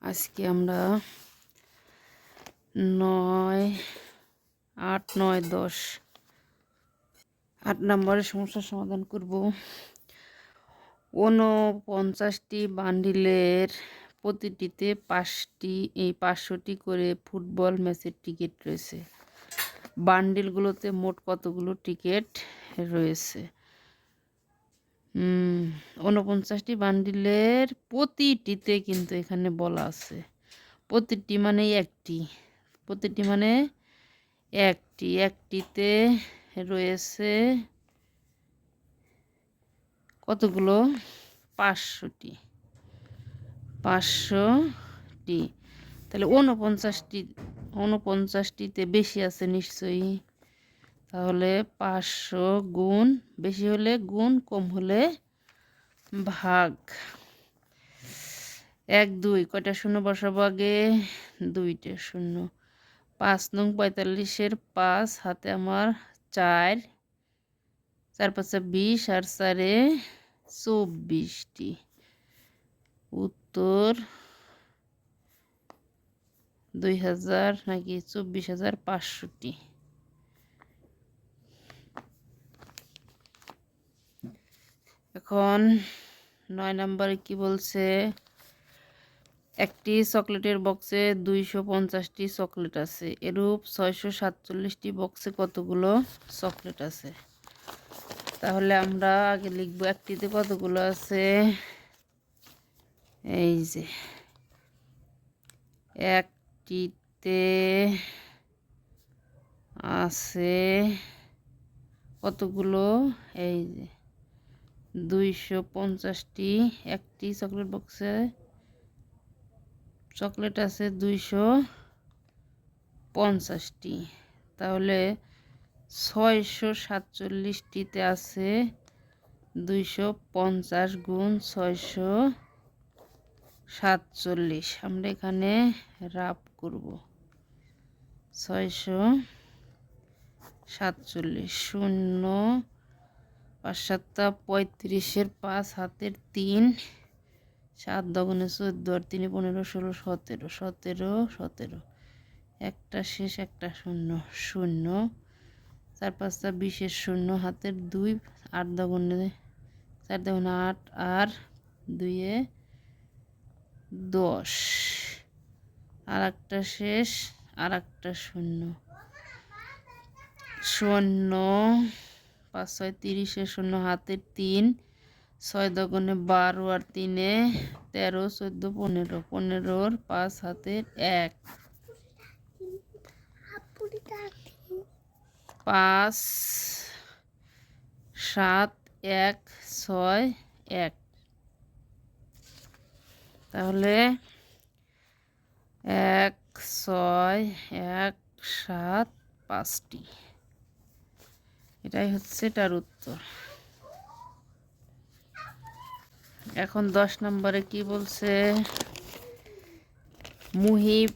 আজকে আমরা 9, 8, 9, 10 8 নম্বরের সমস্যার সমাধান করব। 49টি বান্ডিলের প্রতিটিতে 500টি করে ফুটবল ম্যাচের টিকিট রয়েছে। বান্ডিলগুলোতে মোট কতগুলো টিকিট রয়েছে? 49টি বান্ডিলের প্রতিটিতে কিন্তু এখানে বলা আছে, প্রতিটি মানে একটিতে রয়েছে কতগুলো? 500টি। তাহলে 49টিতে বেশি আছে নিশ্চয়ই। তাহলে 500 গুণ, বেশি হলে গুণ, কম হলে ভাগ। 1, 2 কয়টা শূন্য বসাবো আগে? 2টে শূন্য। 5 নং 45-এর 5 হাতে আমার 4, 4 5 20 আর 4-এ 24টি। উত্তর 2000 নাকি 24,500টি। এখন 9 নম্বরে কি বলছে? একটি চকলেটের বক্সে 250টি চকলেট আছে, এরূপ 647টি বক্সে কতগুলো চকলেট আছে? তাহলে আমরা আগে লিখব একটিতে কতগুলো আছে। এই যে একটিতে আছে কতগুলো? এই যে 250টি। একটি চকলেট বক্সে চকলেট আছে 250টি। তাহলে 647টিতে আছে 250 গুণ 647। আমরা এখানে রাফ করব। 647 শূন্য, 5 7 35-এর 5 হাতের 3, 7 দগুণে 14 আর 3 15 16 17 17 17। একটা শেষ, একটা শূন্য, 0। 4 5 20-এর শূন্য হাতের 2, 8 দগুণে 4 দগুণে 8 আর 2-এ 10। আর একটা শেষ, আর একটা শূন্য, 0। 5 6 30-এর শূন্য হাতের 3, 6 দগুণে 12 আর 3-এ 13 14 15 15-র 5 হাতের 1, 5 7 1 6 1। তাহলে 1 6 1 7 5টি। এটাই হচ্ছে এটার উত্তর। এখন 10 নম্বরে কি বলছে? মুহিব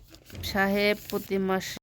সাহেব প্রতি মাসে